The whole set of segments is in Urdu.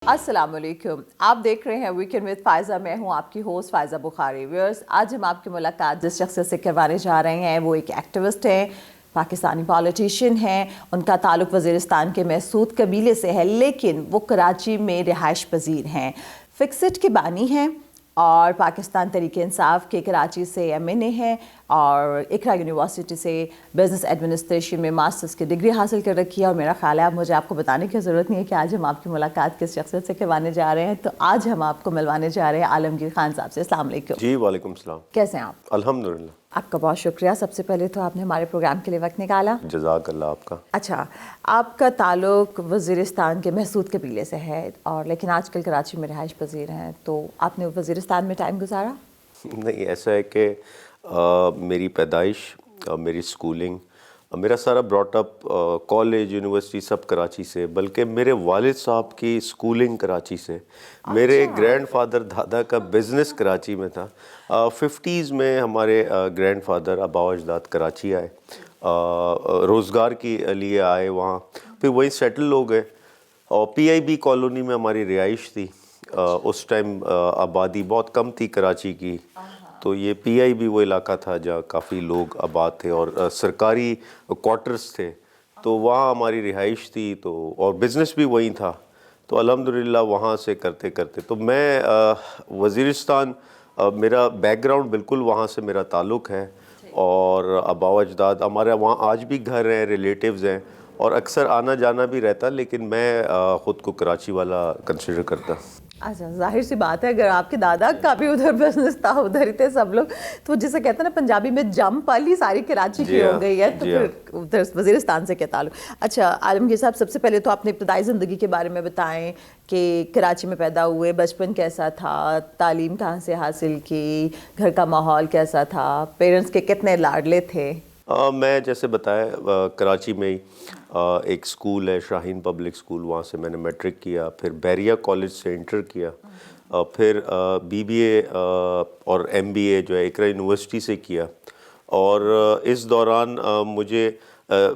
السلام علیکم، آپ دیکھ رہے ہیں ویکینڈ وتھ فائزہ. میں ہوں آپ کی ہوسٹ فائزہ بخاری. ویورز، آج ہم آپ کی ملاقات جس شخص سے کروانے جا رہے ہیں وہ ایک ایکٹیوسٹ ہیں، پاکستانی پالیٹیشین ہیں. ان کا تعلق وزیرستان کے محسود قبیلے سے ہے، لیکن وہ کراچی میں رہائش پذیر ہیں. فکسٹ کے بانی ہیں اور پاکستان تحریک انصاف کے کراچی سے MNA ہیں اور اقرا یونیورسٹی سے بزنس ایڈمنسٹریشن میں ماسٹرز کی ڈگری حاصل کر رکھی ہے. اور میرا خیال ہے اب مجھے آپ کو بتانے کی ضرورت نہیں ہے کہ آج ہم آپ کی ملاقات کس شخصیت سے کروانے جا رہے ہیں. تو آج ہم آپ کو ملوانے جا رہے ہیں عالمگیر خان صاحب سے. السلام علیکم. جی وعلیکم السلام. کیسے ہیں آپ؟ الحمدللہ. آپ کا بہت شکریہ. سب سے پہلے تو آپ نے ہمارے پروگرام کے لیے وقت نکالا. جزاک اللہ آپ کا. اچھا، آپ کا تعلق وزیرستان کے محسود قبیلے سے ہے اور لیکن آج کل کراچی میں رہائش پذیر ہیں، تو آپ نے وزیرستان میں ٹائم گزارا؟ نہیں، ایسا ہے کہ میری پیدائش، میری سکولنگ، میرا سارا براٹ اپ، کالج، یونیورسٹی سب کراچی سے، بلکہ میرے والد صاحب کی سکولنگ کراچی سے. میرے گرینڈ فادر دادا کا بزنس کراچی میں تھا. 50s میں ہمارے گرینڈ فادر آباء و اجداد کراچی آئے، روزگار کے لیے آئے وہاں، پھر وہیں سیٹل ہو گئے. اور PIB کالونی میں ہماری رہائش تھی. اس ٹائم آبادی بہت کم تھی کراچی کی، تو یہ PIB وہ علاقہ تھا جہاں کافی لوگ آباد تھے اور سرکاری کوارٹرز تھے، تو وہاں ہماری رہائش تھی. تو اور بزنس بھی وہیں تھا، تو الحمدللہ وہاں سے کرتے کرتے تو میں وزیرستان، میرا بیک گراؤنڈ بالکل وہاں سے میرا تعلق ہے. اور آباء و اجداد ہمارے وہاں آج بھی گھر ہیں، ریلیٹیوز ہیں، اور اکثر آنا جانا بھی رہتا، لیکن میں خود کو کراچی والا کنسیڈر کرتا. اچھا، ظاہر سی بات ہے اگر آپ کے دادا کا بھی ادھر بزنس تھا، ادھر ہی تھے سب لوگ، تو جسے کہتے ہیں نا پنجابی میں جم پالی ساری کراچی کی ہو گئی ہے، تو پھر ادھر وزیرستان سے کیا تعلق. اچھا عالمگیر صاحب، سب سے پہلے تو اپنے ابتدائی زندگی کے بارے میں بتائیں کہ کراچی میں پیدا ہوئے، بچپن کیسا تھا، تعلیم کہاں سے حاصل کی، گھر کا ماحول کیسا تھا، پیرنٹس کے کتنے لاڈلے تھے؟ میں جیسے بتایا کراچی میں ہی ایک سکول ہے شاہین پبلک سکول، وہاں سے میں نے میٹرک کیا، پھر بیریا کالج سے انٹر کیا، پھر BBA اور MBA جو ہے اقرا یونیورسٹی سے کیا. اور اس دوران مجھے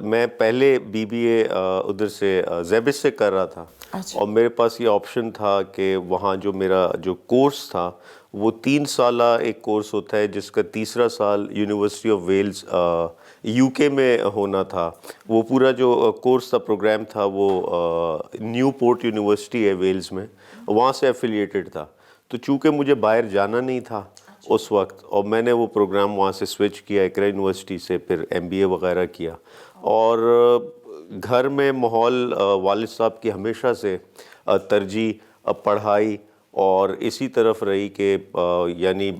میں پہلے BBA ادھر سے زیبس سے کر رہا تھا، اور میرے پاس یہ آپشن تھا کہ وہاں جو میرا جو کورس تھا وہ 3 سالہ ایک کورس ہوتا ہے، جس کا تیسرا سال یونیورسٹی آف ویلز UK میں ہونا تھا. وہ پورا جو کورس تھا، پروگرام تھا، وہ نیو پورٹ یونیورسٹی ہے ویلز میں، وہاں سے ایفیلیٹڈ تھا. تو چونکہ مجھے باہر جانا نہیں تھا اس وقت، اور میں نے وہ پروگرام وہاں سے سوئچ کیا اقرا یونیورسٹی سے، پھر MBA وغیرہ کیا. اور گھر میں ماحول والد صاحب کی ہمیشہ سے ترجیح پڑھائی اور اسی طرف رہی کہ یعنی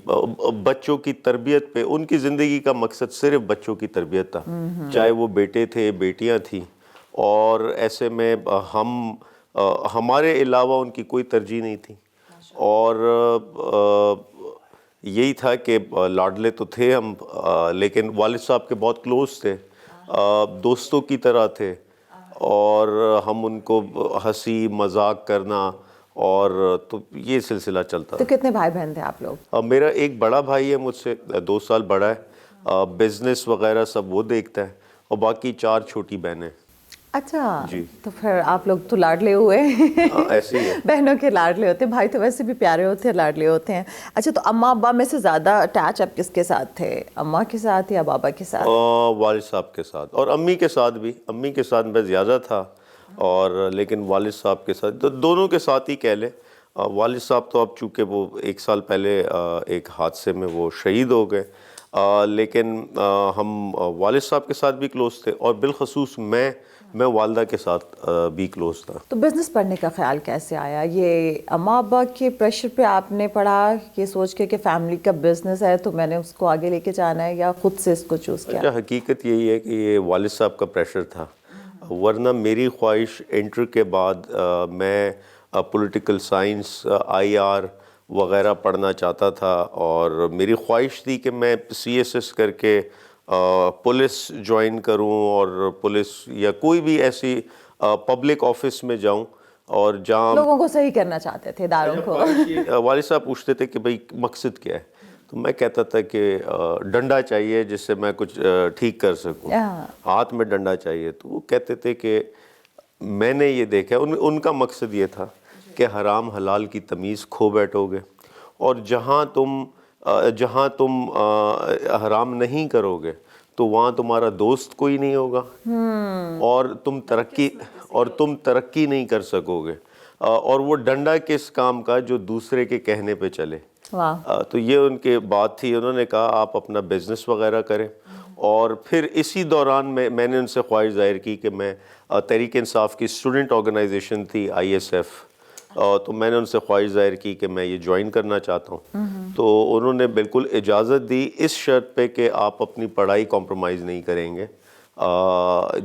بچوں کی تربیت پہ، ان کی زندگی کا مقصد صرف بچوں کی تربیت تھا، چاہے وہ بیٹے تھے بیٹیاں تھیں. اور ایسے میں ہمارے علاوہ ان کی کوئی ترجیح نہیں تھی. اور یہی تھا کہ لاڈلے تو تھے ہم، لیکن والد صاحب کے بہت کلوز تھے، دوستوں کی طرح تھے، اور ہم ان کو ہنسی مذاق کرنا، اور تو یہ سلسلہ چلتا. تو کتنے بھائی بہن تھے آپ لوگ؟ میرا ایک بڑا بھائی ہے، مجھ سے 2 سال بڑا ہے، بزنس وغیرہ سب وہ دیکھتا ہے، اور باقی 4 چھوٹی بہنیں. اچھا جی، تو پھر آپ لوگ تو لاڈلے ہوئے. ایسے ہی ہے. بہنوں کے لاڈلے ہوتے ہیں، بھائی تو ویسے بھی پیارے ہوتے ہیں، لاڈلے ہوتے ہیں. اچھا، تو اماں ابا میں سے زیادہ اٹیچ آپ کس کے ساتھ تھے، اماں کے ساتھ یا بابا کے ساتھ؟ والد صاحب کے ساتھ، اور امی کے ساتھ بھی. امی کے ساتھ میں زیادہ تھا، اور لیکن والد صاحب کے ساتھ تو دونوں کے ساتھ ہی کہہ لیں. والد صاحب تو اب چونکہ وہ 1 سال پہلے ایک حادثے میں وہ شہید ہو گئے، لیکن ہم والد صاحب کے ساتھ بھی کلوز تھے، اور بالخصوص میں والدہ کے ساتھ بھی کلوز تھا. تو بزنس پڑھنے کا خیال کیسے آیا؟ یہ اماں ابا کے پریشر پہ آپ نے پڑھا، یہ سوچ کے کہ فیملی کا بزنس ہے تو میں نے اس کو آگے لے کے جانا ہے، یا خود سے اس کو چوز کیا؟ اچھا، حقیقت یہی ہے کہ یہ والد صاحب کا پریشر تھا، ورنہ میری خواہش انٹر کے بعد میں پولیٹیکل سائنس IR وغیرہ پڑھنا چاہتا تھا، اور میری خواہش تھی کہ میں CSS کر کے پولیس جوائن کروں، اور پولیس یا کوئی بھی ایسی پبلک آفس میں جاؤں، اور جہاں لوگوں کو صحیح کرنا چاہتے تھے، اداروں کو. والد صاحب پوچھتے تھے کہ بھئی مقصد کیا ہے، تو میں کہتا تھا کہ ڈنڈا چاہیے جس سے میں کچھ ٹھیک کر سکوں، ہاتھ میں ڈنڈا چاہیے. تو وہ کہتے تھے کہ میں نے یہ دیکھا، ان کا مقصد یہ تھا کہ حرام حلال کی تمیز کھو بیٹھو گے، اور جہاں تم حرام نہیں کرو گے تو وہاں تمہارا دوست کوئی نہیں ہوگا، اور تم ترقی نہیں کر سکو گے، اور وہ ڈنڈا کس کام کا جو دوسرے کے کہنے پہ چلے۔ تو یہ ان کے بات تھی، انہوں نے کہا آپ اپنا بزنس وغیرہ کریں، اور پھر اسی دوران میں نے ان سے خواہش ظاہر کی کہ میں تحریک انصاف کی اسٹوڈنٹ آرگنائزیشن تھی ISF، تو میں نے ان سے خواہش ظاہر کی کہ میں یہ جوائن کرنا چاہتا ہوں، تو انہوں نے بالکل اجازت دی اس شرط پہ کہ آپ اپنی پڑھائی کمپرومائز نہیں کریں گے،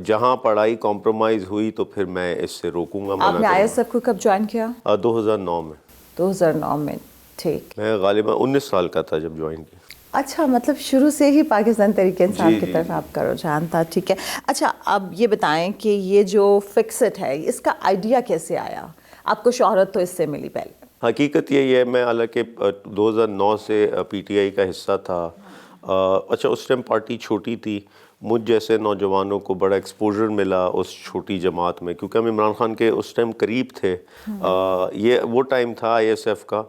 جہاں پڑھائی کمپرومائز ہوئی تو پھر میں اس سے روکوں گا، آپ نے ISF کو کب جوائن کیا؟ 2009 میں۔ 2009 میں، ٹھیک۔ میں غالباً 19 سال کا تھا جب جوائن کیا۔ اچھا، مطلب شروع سے ہی پاکستان تحریک انصاف کی طرف آپ کا رجحان تھا، ٹھیک ہے۔ اچھا، اب یہ بتائیں کہ یہ جو فکسٹ ہے اس کا آئیڈیا کیسے آیا؟ آپ کو شہرت تو اس سے ملی پہلے۔ حقیقت یہی ہے، میں حالانکہ 2009 سے PTI کا حصہ تھا۔ اچھا، اس ٹائم پارٹی چھوٹی تھی، مجھ جیسے نوجوانوں کو بڑا ایکسپوجر ملا اس چھوٹی جماعت میں، کیونکہ ہم عمران خان کے اس ٹائم قریب تھے۔ یہ وہ ٹائم تھا ISF کا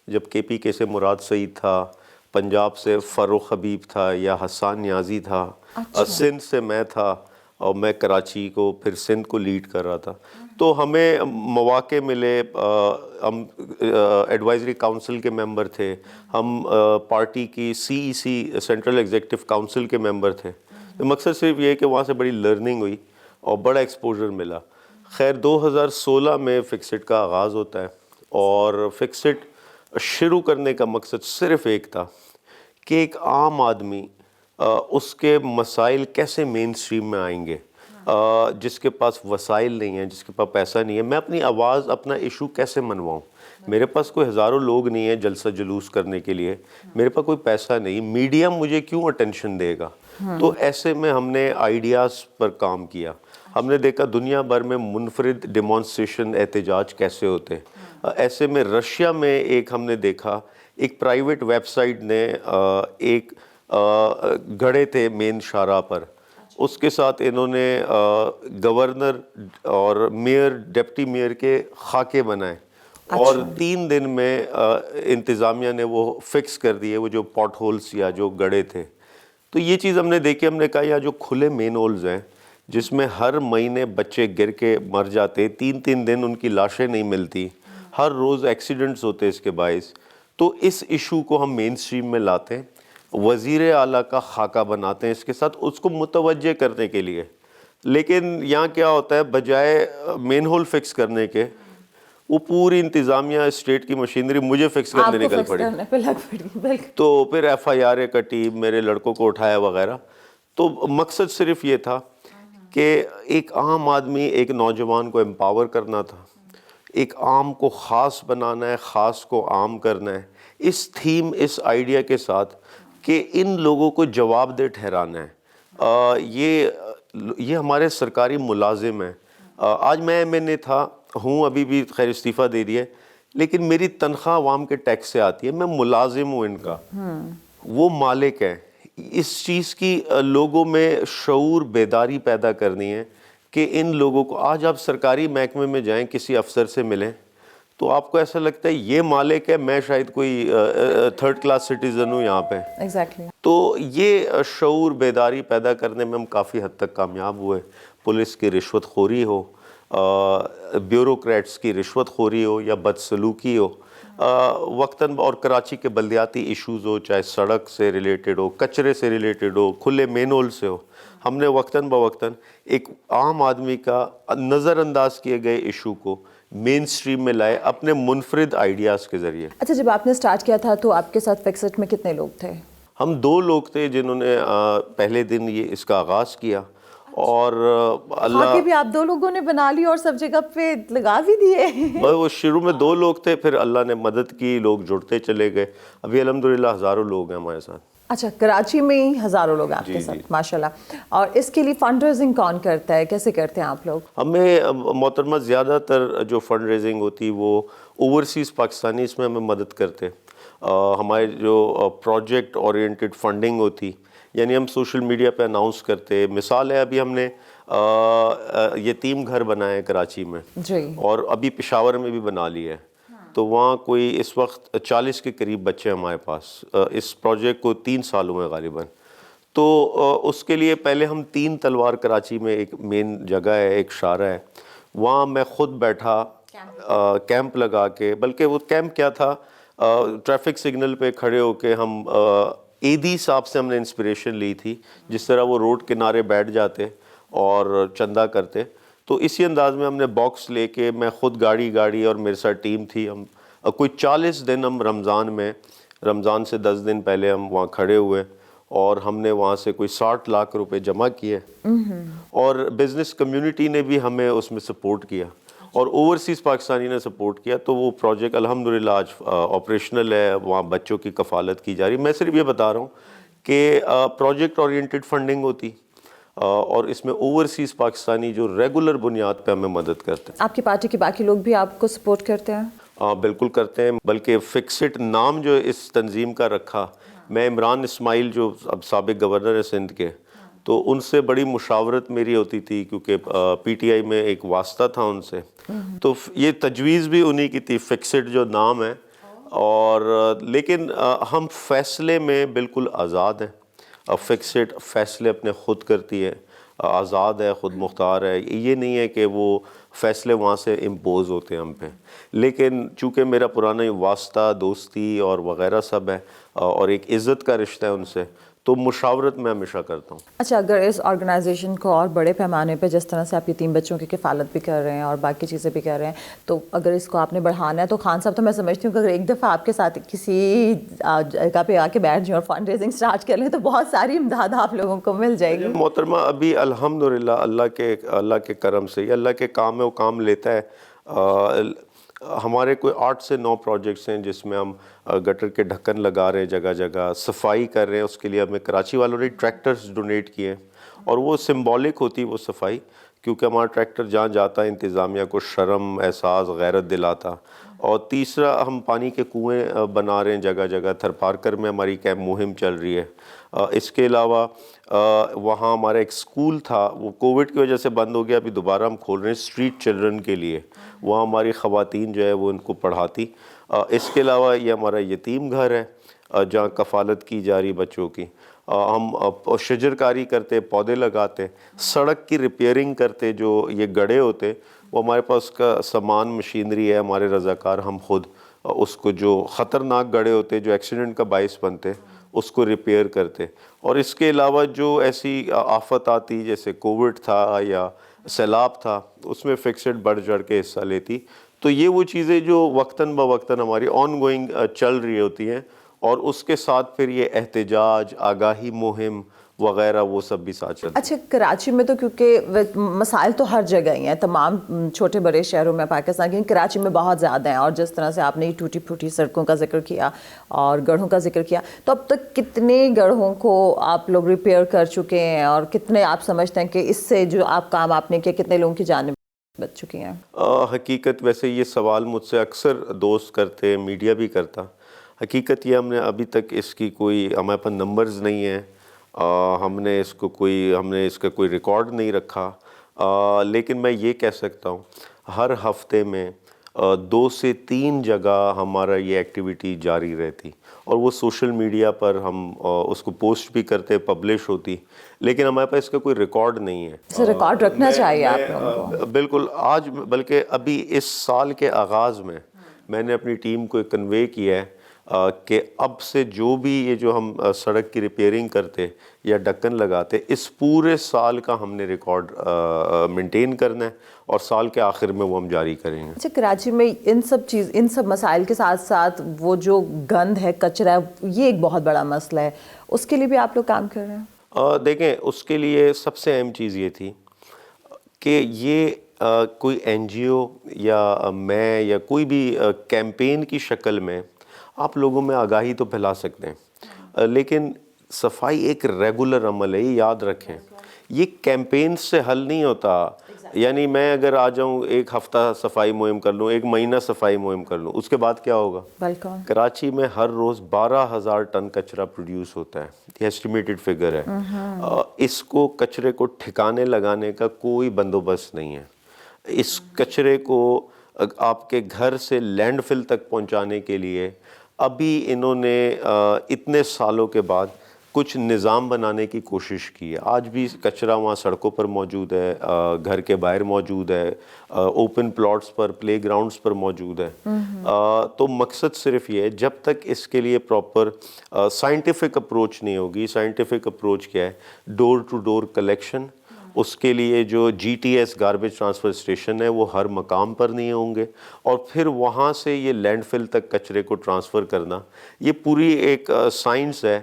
جب KPK سے مراد سعید تھا، پنجاب سے فاروق حبیب تھا یا حسان نیازی تھا، سندھ سے میں تھا، اور میں کراچی کو پھر سندھ کو لیڈ کر رہا تھا۔ تو ہمیں مواقع ملے، ہم ایڈوائزری کاؤنسل کے ممبر تھے، ہم پارٹی کی CEC سینٹرل ایگزیکٹو کاؤنسل کے ممبر تھے۔ مقصد صرف یہ ہے کہ وہاں سے بڑی لرننگ ہوئی اور بڑا ایکسپوجر ملا۔ خیر 2016 میں فکسٹ کا آغاز ہوتا ہے، اور فکسٹ شروع کرنے کا مقصد صرف ایک تھا کہ ایک عام آدمی اس کے مسائل کیسے مین سٹریم میں آئیں گے، جس کے پاس وسائل نہیں ہیں، جس کے پاس پیسہ نہیں ہے، میں اپنی آواز، اپنا ایشو کیسے منواؤں؟ میرے پاس کوئی ہزاروں لوگ نہیں ہیں جلسہ جلوس کرنے کے لیے، میرے پاس کوئی پیسہ نہیں، میڈیا مجھے کیوں اٹینشن دے گا؟ تو ایسے میں ہم نے آئیڈیاز پر کام کیا۔ ہم نے دیکھا دنیا بھر میں منفرد ڈیمانسٹریشن، احتجاج کیسے ہوتے ہیں۔ ایسے میں رشیا میں ایک ہم نے دیکھا، ایک پرائیویٹ ویب سائٹ نے ایک گھڑے تھے مین شاہراہ پر، اس کے ساتھ انہوں نے گورنر اور میئر، ڈپٹی میئر کے خاکے بنائے، اور 3 دن میں انتظامیہ نے وہ فکس کر دیے، وہ جو پاٹ ہولز یا جو گڑھے تھے۔ تو یہ چیز ہم نے دیکھی، ہم نے کہا یا جو کھلے مین ہولز ہیں جس میں ہر مہینے بچے گر کے مر جاتے، 3 دن ان کی لاشیں نہیں ملتی، ہر روز ایکسیڈنٹس ہوتے اس کے باعث، تو اس ایشو کو ہم مین سٹریم میں لاتے ہیں، وزیر اعلیٰ کا خاکہ بناتے ہیں اس کے ساتھ، اس کو متوجہ کرنے کے لیے۔ لیکن یہاں کیا ہوتا ہے، بجائے مین ہول فکس کرنے کے، وہ پوری انتظامیہ اسٹیٹ کی مشینری مجھے فکس کرنے نکل پڑی، تو پھر FIR کٹی، میرے لڑکوں کو اٹھایا وغیرہ۔ تو مقصد صرف یہ تھا کہ ایک عام آدمی، ایک نوجوان کو امپاور کرنا تھا، ایک عام کو خاص بنانا ہے، خاص کو عام کرنا ہے، اس تھیم، اس آئیڈیا کے ساتھ کہ ان لوگوں کو جواب دہ ٹھہرانا ہے۔ یہ ہمارے سرکاری ملازم ہیں۔ آج میں MNA تھا، ہوں ابھی بھی، خیر استعفیٰ دے دیا، لیکن میری تنخواہ عوام کے ٹیکس سے آتی ہے، میں ملازم ہوں ان کا، وہ مالک ہے۔ اس چیز کی لوگوں میں شعور، بیداری پیدا کرنی ہے کہ ان لوگوں کو، آج آپ سرکاری محکمے میں جائیں، کسی افسر سے ملیں تو آپ کو ایسا لگتا ہے یہ مالک ہے، میں شاید کوئی 3rd کلاس سٹیزن ہوں یہاں پہ۔ تو یہ شعور، بیداری پیدا کرنے میں ہم کافی حد تک کامیاب ہوئے۔ پولیس کی رشوت خوری ہو، بیوروکریٹس کی رشوت خوری ہو یا بدسلوکی ہو، وقتاً، اور کراچی کے بلدیاتی ایشوز ہو، چاہے سڑک سے ریلیٹڈ ہو، کچرے سے ریلیٹڈ ہو، کھلے مین ہول سے ہو، ہم نے وقتاً بوقتاً ایک عام آدمی کا نظر انداز کیے گئے ایشو کو مین سٹریم میں لائے اپنے منفرد آئیڈیاز کے ذریعے۔ اچھا، جب آپ نے سٹارٹ کیا تھا تو آپ کے ساتھ فکسٹ میں کتنے لوگ تھے؟ ہم 2 لوگ تھے جنہوں نے پہلے دن یہ اس کا آغاز کیا، اور خاکے بھی آپ 2 لوگوں نے بنا لی اور سب جگہ پہ لگا بھی دیے؟ وہ شروع میں 2 لوگ تھے، پھر اللہ نے مدد کی، لوگ جڑتے چلے گئے، ابھی الحمدللہ ہزاروں لوگ ہیں ہمارے ساتھ۔ اچھا، کراچی میں ہی ہزاروں لوگ آپ کے ساتھ، ماشاءاللہ۔ اور اس کے لیے فنڈ ریزنگ کون کرتا ہے، کیسے کرتے ہیں آپ لوگ؟ ہمیں محترمہ زیادہ تر جو فنڈ ریزنگ ہوتی وہ اوورسیز پاکستانی اس میں ہمیں مدد کرتے، ہمارے جو پروجیکٹ اورینٹڈ فنڈنگ ہوتی، یعنی ہم سوشل میڈیا پہ اناؤنس کرتے۔ مثال ہے، ابھی ہم نے یتیم گھر بنائے کراچی میں جی اور ابھی پشاور میں بھی بنا لیا ہے. تو وہاں کوئی اس وقت 40 کے قریب بچے ہمارے پاس. اس پروجیکٹ کو 3 سال ہوئے غالباً. تو اس کے لیے پہلے ہم 3 تلوار کراچی میں ایک مین جگہ ہے, ایک شارہ ہے, وہاں میں خود بیٹھا کیمپ لگا کے, بلکہ وہ کیمپ کیا تھا, ٹریفک سگنل پہ کھڑے ہو کے ہم ایدی صاحب سے ہم نے انسپریشن لی تھی, جس طرح وہ روڈ کنارے بیٹھ جاتے اور چندہ کرتے. تو اسی انداز میں ہم نے باکس لے کے, میں خود گاڑی اور میرے ساتھ ٹیم تھی, ہم کوئی 40 دن ہم رمضان سے 10 دن پہلے ہم وہاں کھڑے ہوئے اور ہم نے وہاں سے کوئی 60 لاکھ روپے جمع کیے, اور بزنس کمیونٹی نے بھی ہمیں اس میں سپورٹ کیا اور اوورسیز پاکستانی نے سپورٹ کیا. تو وہ پروجیکٹ الحمدللہ آج آپریشنل ہے, وہاں بچوں کی کفالت کی جا رہی. میں صرف یہ بتا رہا ہوں کہ پروجیکٹ اورینٹڈ فنڈنگ ہوتی اور اس میں اوورسیز پاکستانی جو ریگولر بنیاد پہ ہمیں مدد کرتے ہیں. آپ کی پارٹی کے باقی لوگ بھی آپ کو سپورٹ کرتے ہیں؟ بالکل کرتے ہیں, بلکہ فکسڈ نام جو اس تنظیم کا رکھا, میں عمران اسماعیل جو اب سابق گورنر ہے سندھ کے, تو ان سے بڑی مشاورت میری ہوتی تھی کیونکہ پی ٹی آئی میں ایک واسطہ تھا ان سے, تو یہ تجویز بھی انہی کی تھی, فکسڈ جو نام ہے. اور لیکن ہم فیصلے میں بالکل آزاد ہیں, فکسڈ فیصلے اپنے خود کرتی ہے, آزاد ہے, خود مختار ہے. یہ نہیں ہے کہ وہ فیصلے وہاں سے امپوز ہوتے ہیں ہم پہ, لیکن چونکہ میرا پرانا واسطہ, دوستی اور وغیرہ سب ہے اور ایک عزت کا رشتہ ہے ان سے, تو مشاورت میں ہمیشہ کرتا ہوں. اچھا, اگر اس آرگنائزیشن کو اور بڑے پیمانے پہ جس طرح سے آپ یتیم بچوں کی کفالت بھی کر رہے ہیں اور باقی چیزیں بھی کر رہے ہیں, تو اگر اس کو آپ نے بڑھانا ہے تو خان صاحب, تو میں سمجھتی ہوں کہ اگر ایک دفعہ آپ کے ساتھ کسی جگہ پہ آ کے بیٹھ جائیں اور فنڈ ریزنگ اسٹارٹ کر لیں تو بہت ساری امداد آپ لوگوں کو مل جائے گی. محترمہ, ابھی الحمدللہ اللہ کے کرم سے, یہ اللہ کے کام ہے, وہ کام لیتا ہے. ہمارے کوئی 8 سے 9 پروجیکٹس ہیں جس میں ہم گٹر کے ڈھکن لگا رہے ہیں, جگہ جگہ صفائی کر رہے ہیں. اس کے لیے ہمیں کراچی والوں نے ٹریکٹرز ڈونیٹ کیے ہیں, اور وہ سمبولک ہوتی وہ صفائی, کیونکہ ہمارا ٹریکٹر جہاں جاتا ہے انتظامیہ کو شرم, احساس, غیرت دلاتا. اور تیسرا, ہم پانی کے کنویں بنا رہے ہیں جگہ جگہ, تھر پارکر میں ہماری کیمپ مہم چل رہی ہے. اس کے علاوہ وہاں ہمارا ایک سکول تھا, وہ کووڈ کی وجہ سے بند ہو گیا, ابھی دوبارہ ہم کھول رہے ہیں اسٹریٹ چلڈرن کے لیے, وہاں ہماری خواتین جو ہے وہ ان کو پڑھاتی. اس کے علاوہ یہ ہمارا یتیم گھر ہے جہاں کفالت کی جا رہی بچوں کی. ہم شجر کاری کرتے, پودے لگاتے, سڑک کی ریپیئرنگ کرتے, جو یہ گڑھے ہوتے وہ ہمارے پاس کا سامان مشینری ہے, ہمارے رضاکار, ہم خود اس کو, جو خطرناک گڑھے ہوتے جو ایکسیڈنٹ کا باعث بنتے, اس کو ریپیئر کرتے. اور اس کے علاوہ جو ایسی آفت آتی جیسے کووڈ تھا یا سیلاب تھا, اس میں فکسڈ بڑھ چڑھ کے حصہ لیتی. تو یہ وہ چیزیں جو وقتاً بوقتاً ہماری آن گوئنگ چل رہی ہوتی ہیں, اور اس کے ساتھ پھر یہ احتجاج, آگاہی مہم وغیرہ وہ سب بھی ساتھ چلتے ہیں. اچھا, کراچی میں تو کیونکہ مسائل تو ہر جگہ ہی ہیں, تمام چھوٹے بڑے شہروں میں پاکستان کے, کراچی میں بہت زیادہ ہیں. اور جس طرح سے آپ نے ٹوٹی پھوٹی سڑکوں کا ذکر کیا اور گڑھوں کا ذکر کیا, تو اب تک کتنے گڑھوں کو آپ لوگ ریپیئر کر چکے ہیں, اور کتنے آپ سمجھتے ہیں کہ اس سے جو کام آپ نے کیا, کتنے لوگوں کی جانیں بچ چکی ہیں؟ حقیقت, ویسے یہ سوال مجھ سے اکثر دوست کرتے, میڈیا بھی کرتا. حقیقت یہ, ہم نے ابھی تک اس کی کوئی, ہمارے پاس نمبرز نہیں ہیں, ہم نے اس کا کوئی ریکارڈ نہیں رکھا. لیکن میں یہ کہہ سکتا ہوں, ہر ہفتے میں 2 سے 3 جگہ ہمارا یہ ایکٹیویٹی جاری رہتی, اور وہ سوشل میڈیا پر ہم اس کو پوسٹ بھی کرتے, پبلش ہوتی, لیکن ہمارے پاس اس کا کوئی ریکارڈ نہیں ہے. اسے ریکارڈ رکھنا چاہیے آپ لوگوں کو. بالکل. آج بلکہ ابھی اس سال کے آغاز میں نے اپنی ٹیم کو کنوے کیا ہے کہ اب سے جو بھی یہ جو ہم سڑک کی ریپیئرنگ کرتے یا ڈھکن لگاتے, اس پورے سال کا ہم نے ریکارڈ مینٹین کرنا ہے, اور سال کے آخر میں وہ ہم جاری کریں گے. اچھا, کراچی میں ان سب مسائل کے ساتھ ساتھ وہ جو گند ہے, کچرا ہے, یہ ایک بہت بڑا مسئلہ ہے, اس کے لیے بھی آپ لوگ کام کر رہے ہیں؟ دیکھیں, اس کے لیے سب سے اہم چیز یہ تھی کہ یہ کوئی این جی او یا میں یا کوئی بھی کیمپین کی شکل میں آپ لوگوں میں آگاہی تو پھیلا سکتے ہیں, لیکن صفائی ایک ریگولر عمل ہے, یہ یاد رکھیں. یہ کیمپین سے حل نہیں ہوتا. یعنی میں اگر آ جاؤں ایک ہفتہ صفائی مہم کر لوں، ایک مہینہ صفائی مہم کر لوں، اس کے بعد کیا ہوگا؟ بالکل کراچی میں ہر روز 12,000 ٹن کچرا پروڈیوس ہوتا ہے، یہ ایسٹیمیٹڈ فگر ہے۔ اس کو کچرے کو ٹھکانے لگانے کا کوئی بندوبست نہیں ہے۔ اس کچرے کو آپ کے گھر سے لینڈ فل تک پہنچانے کے لیے ابھی انہوں نے اتنے سالوں کے بعد کچھ نظام بنانے کی کوشش کی ہے۔ آج بھی کچرا وہاں سڑکوں پر موجود ہے، گھر کے باہر موجود ہے، اوپن پلاٹس پر، پلے گراؤنڈس پر موجود ہے۔ تو مقصد صرف یہ ہے، جب تک اس کے لیے پراپر سائنٹیفک اپروچ نہیں ہوگی۔ سائنٹیفک اپروچ کیا ہے؟ ڈور ٹو ڈور کلیکشن، اس کے لیے جو G T S garbage transfer station ہے وہ ہر مقام پر نہیں ہوں گے، اور پھر وہاں سے یہ لینڈ فل تک کچرے کو ٹرانسفر کرنا، یہ پوری ایک سائنس ہے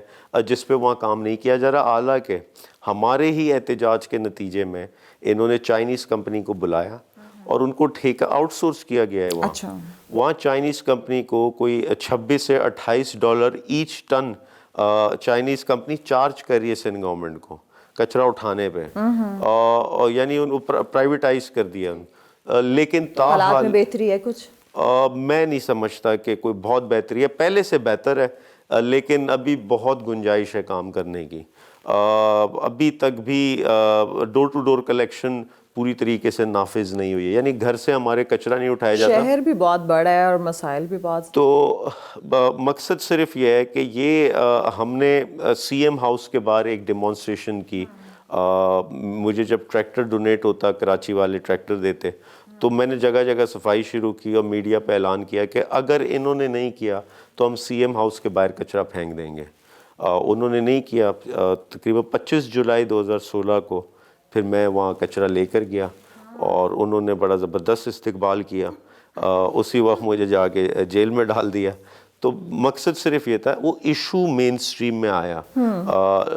جس پہ وہاں کام نہیں کیا جا رہا۔ حالانکہ ہمارے ہی احتجاج کے نتیجے میں انہوں نے چائنیز کمپنی کو بلایا اور ان کو ٹھیکہ آؤٹ سورس کیا گیا ہے وہاں چائنیز کمپنی کو کوئی 26 سے 28 dollar each ton Chinese company charge کر رہی ہے سندھ گورنمنٹ کو کچرا اٹھانے پہ، یعنی ان کو پرائیویٹائز کر دیا۔ لیکن حالات میں بہتری ہے کچھ؟ میں نہیں سمجھتا کہ کوئی بہت بہتری ہے، پہلے سے بہتر ہے، لیکن ابھی بہت گنجائش ہے کام کرنے کی۔ ابھی تک بھی ڈور ٹو ڈور کلیکشن پوری طریقے سے نافذ نہیں ہوئی ہے، یعنی گھر سے ہمارے کچرا نہیں اٹھایا جاتا۔ شہر بھی بہت بڑا ہے اور مسائل بھی بہت۔ تو مقصد صرف یہ ہے کہ یہ ہم نے سی ایم ہاؤس کے باہر ایک ڈیمانسٹریشن کی۔ مجھے جب ٹریکٹر ڈونیٹ ہوتا، کراچی والے ٹریکٹر دیتے، تو میں نے جگہ جگہ صفائی شروع کی اور میڈیا پہ اعلان کیا کہ اگر انہوں نے نہیں کیا تو ہم سی ایم ہاؤس کے باہر کچرا پھینک دیں گے۔ انہوں نے نہیں کیا۔ تقریباً 25 جولائی 2016 کو پھر میں وہاں کچرا لے کر گیا اور انہوں نے بڑا زبردست استقبال کیا۔ اسی وقت مجھے جا کے جیل میں ڈال دیا۔ تو مقصد صرف یہ تھا، وہ ایشو مین سٹریم میں آیا،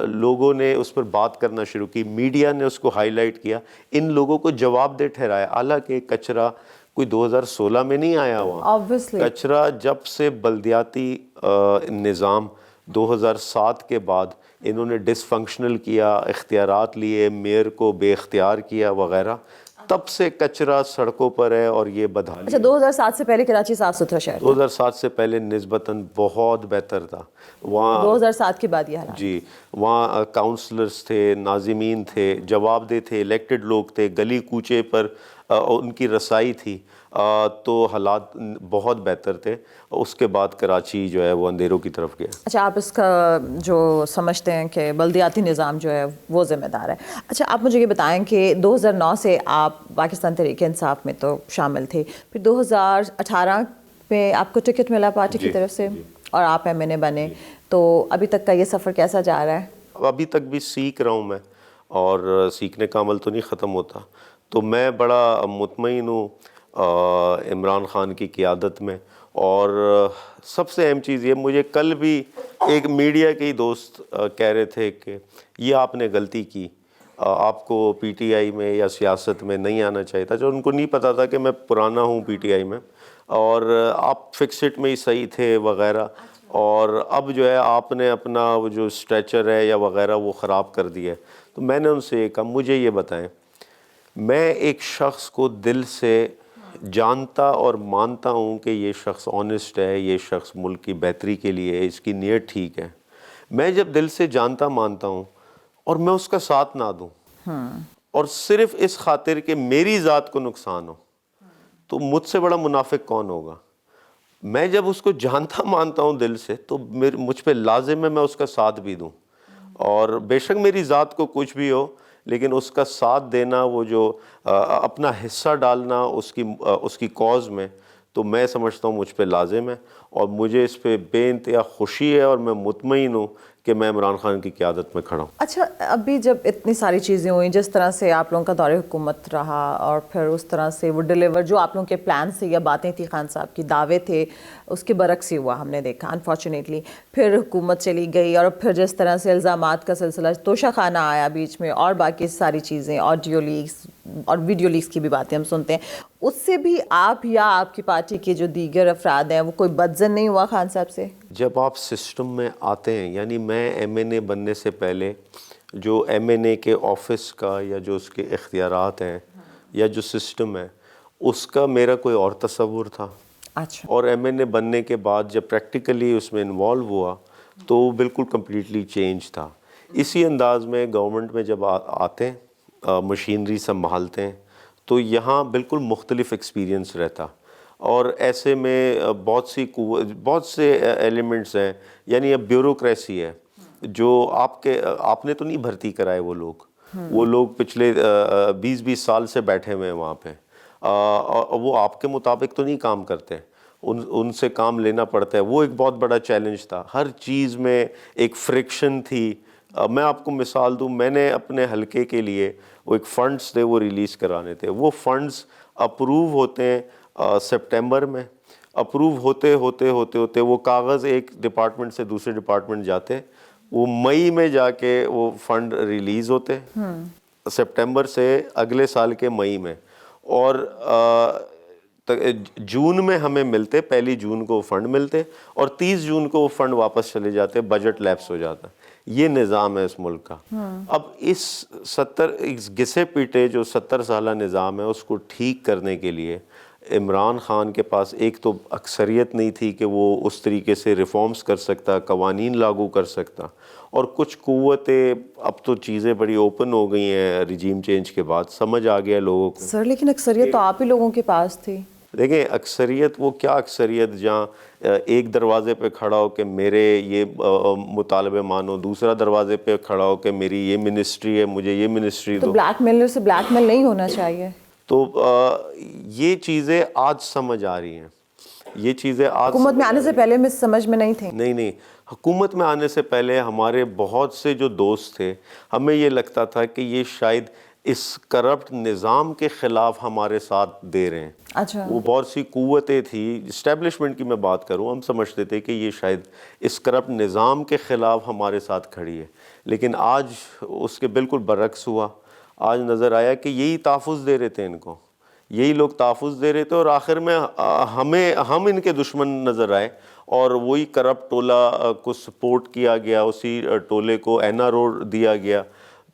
لوگوں نے اس پر بات کرنا شروع کی، میڈیا نے اس کو ہائی لائٹ کیا، ان لوگوں کو جواب دہ ٹھہرایا۔ حالانکہ کچرا کوئی 2016 میں نہیں آیا ہوا، کچرا جب سے بلدیاتی نظام 2007 کے بعد انہوں نے ڈس فنکشنل کیا، اختیارات لیے، میئر کو بے اختیار کیا وغیرہ، تب سے کچرا سڑکوں پر ہے اور یہ بدحالی۔ اچھا 2007 سے پہلے کراچی صاف ستھرا شہر؟ 2007 سے پہلے نسبتاً بہت بہتر تھا وہاں۔ 2007 کے بعد یہ حالات؟ جی، وہاں کاؤنسلرز تھے، ناظمین تھے، جواب دہ تھے، الیکٹڈ لوگ تھے، گلی کوچے پر ان کی رسائی تھی، تو حالات بہت بہتر تھے۔ اس کے بعد کراچی جو ہے وہ اندھیروں کی طرف گیا۔ اچھا، آپ اس کا جو سمجھتے ہیں کہ بلدیاتی نظام جو ہے وہ ذمہ دار ہے۔ اچھا آپ مجھے یہ بتائیں کہ 2009 سے آپ پاکستان تحریک انصاف میں تو شامل تھے، پھر 2018 میں آپ کو ٹکٹ ملا پارٹی کی طرف سے اور آپ ایم این اے بنے، تو ابھی تک کا یہ سفر کیسا جا رہا ہے؟ ابھی تک بھی سیکھ رہا ہوں میں، اور سیکھنے کا عمل تو نہیں ختم ہوتا۔ تو میں بڑا مطمئن ہوں عمران خان کی قیادت میں، اور سب سے اہم چیز یہ، مجھے کل بھی ایک میڈیا کے ہی دوست کہہ رہے تھے کہ یہ آپ نے غلطی کی، آپ کو پی ٹی آئی میں یا سیاست میں نہیں آنا چاہیے تھا، جو ان کو نہیں پتا تھا کہ میں پرانا ہوں پی ٹی آئی میں، اور آپ فکسٹ میں ہی صحیح تھے وغیرہ، اور اب جو ہے آپ نے اپنا وہ جو اسٹریچر ہے یا وغیرہ وہ خراب کر دیا ہے۔ تو میں نے ان سے یہ کہا، مجھے یہ بتائیں، میں ایک شخص کو دل سے جانتا اور مانتا ہوں کہ یہ شخص آنیسٹ ہے، یہ شخص ملک کی بہتری کے لیے ہے، اس کی نیت ٹھیک ہے۔ میں جب دل سے جانتا مانتا ہوں اور میں اس کا ساتھ نہ دوں، اور صرف اس خاطر کہ میری ذات کو نقصان ہو، تو مجھ سے بڑا منافق کون ہوگا؟ میں جب اس کو جانتا مانتا ہوں دل سے، تو مجھ پہ لازم ہے میں اس کا ساتھ بھی دوں، اور بے شک میری ذات کو کچھ بھی ہو، لیکن اس کا ساتھ دینا، وہ جو اپنا حصہ ڈالنا اس کی کاز میں، تو میں سمجھتا ہوں مجھ پہ لازم ہے، اور مجھے اس پہ بے انتہا خوشی ہے، اور میں مطمئن ہوں کہ میں عمران خان کی قیادت میں کھڑا ہوں۔ اچھا، ابھی جب اتنی ساری چیزیں ہوئیں، جس طرح سے آپ لوگوں کا دور حکومت رہا، اور پھر اس طرح سے وہ ڈیلیور جو آپ لوگوں کے پلانس تھے یا باتیں تھی، خان صاحب کی دعوے تھے، اس کے برعکس ہی ہوا، ہم نے دیکھا انفارچونیٹلی۔ پھر حکومت چلی گئی، اور پھر جس طرح سے الزامات کا سلسلہ، توشہ خانہ آیا بیچ میں، اور باقی ساری چیزیں، آڈیو لیکس اور ویڈیو لیکس کی بھی باتیں ہم سنتے ہیں، اس سے بھی آپ یا آپ کی پارٹی کے جو دیگر افراد ہیں، وہ کوئی بدظن نہیں ہوا خان صاحب سے؟ جب آپ سسٹم میں آتے ہیں، یعنی میں ایم این اے بننے سے پہلے جو ایم این اے کے آفس کا یا جو اس کے اختیارات ہیں یا جو سسٹم ہے اس کا میرا کوئی اور تصور تھا. اچھا. اور ایم این اے بننے کے بعد جب پریکٹیکلی اس میں انوالو ہوا تو وہ بالکل کمپلیٹلی چینج تھا. اسی انداز میں گورنمنٹ میں جب آتے ہیں مشینری سنبھالتے ہیں تو یہاں بالکل مختلف ایکسپیرینس رہتا. اور ایسے میں بہت سے ایلیمنٹس ہیں. یعنی اب بیوروکریسی ہے جو آپ نے تو نہیں بھرتی کرائے وہ لوگ پچھلے 20 سال سے بیٹھے ہوئے ہیں وہاں پہ. وہ آپ کے مطابق تو نہیں کام کرتے, ان سے کام لینا پڑتا ہے. وہ ایک بہت بڑا چیلنج تھا. ہر چیز میں ایک فرکشن تھی. میں آپ کو مثال دوں, میں نے اپنے حلقے کے لیے وہ ایک فنڈز تھے وہ ریلیز کرانے تھے. وہ فنڈز اپروو ہوتے ہیں سپٹمبر میں. اپروو ہوتے وہ کاغذ ایک ڈپارٹمنٹ سے دوسرے ڈپارٹمنٹ جاتے, وہ مئی میں جا کے وہ فنڈ ریلیز ہوتے سپٹمبر سے اگلے سال کے مئی میں. اور جون میں ہمیں ملتے, 1 جون کو فنڈ ملتے اور 30 جون کو وہ فنڈ واپس چلے جاتے, بجٹ لیپس ہو جاتا. یہ نظام ہے اس ملک کا. اب اس گھسے پیٹے جو 70 سالہ نظام ہے اس کو ٹھیک کرنے کے لیے عمران خان کے پاس ایک تو اکثریت نہیں تھی کہ وہ اس طریقے سے ریفارمز کر سکتا, قوانین لاگو کر سکتا. اور کچھ قوتیں, اب تو چیزیں بڑی اوپن ہو گئی ہیں رجیم چینج کے بعد, سمجھ آ گیا لوگوں کو. سر لیکن اکثریت تو آپ ہی لوگوں کے پاس تھی. دیکھیں اکثریت, وہ کیا اکثریت جہاں ایک دروازے پہ کھڑا ہو کہ میرے یہ مطالبے مانو, دوسرا دروازے پہ کھڑا ہو کہ میری یہ منسٹری ہے مجھے یہ منسٹری دو. تو بلیک میلر سے بلیک میل نہیں ہونا چاہیے. تو یہ چیزیں آج سمجھ آ رہی ہیں. یہ چیزیں آج حکومت میں آنے سے پہلے میں سمجھ میں نہیں تھیں. نہیں, حکومت میں آنے سے پہلے ہمارے بہت سے جو دوست تھے ہمیں یہ لگتا تھا کہ یہ شاید اس کرپٹ نظام کے خلاف ہمارے ساتھ دے رہے ہیں. اچھا. وہ بہت سی قوتیں تھیں, اسٹیبلشمنٹ کی میں بات کروں, ہم سمجھتے تھے کہ یہ شاید اس کرپٹ نظام کے خلاف ہمارے ساتھ کھڑی ہے. لیکن آج اس کے بالکل برعکس ہوا. آج نظر آیا کہ یہی تحفظ دے رہے تھے ان کو, یہی لوگ تحفظ دے رہے تھے, اور آخر میں ہم ان کے دشمن نظر آئے. اور وہی کرپٹ ٹولہ کو سپورٹ کیا گیا, اسی ٹولے کو NRO دیا گیا.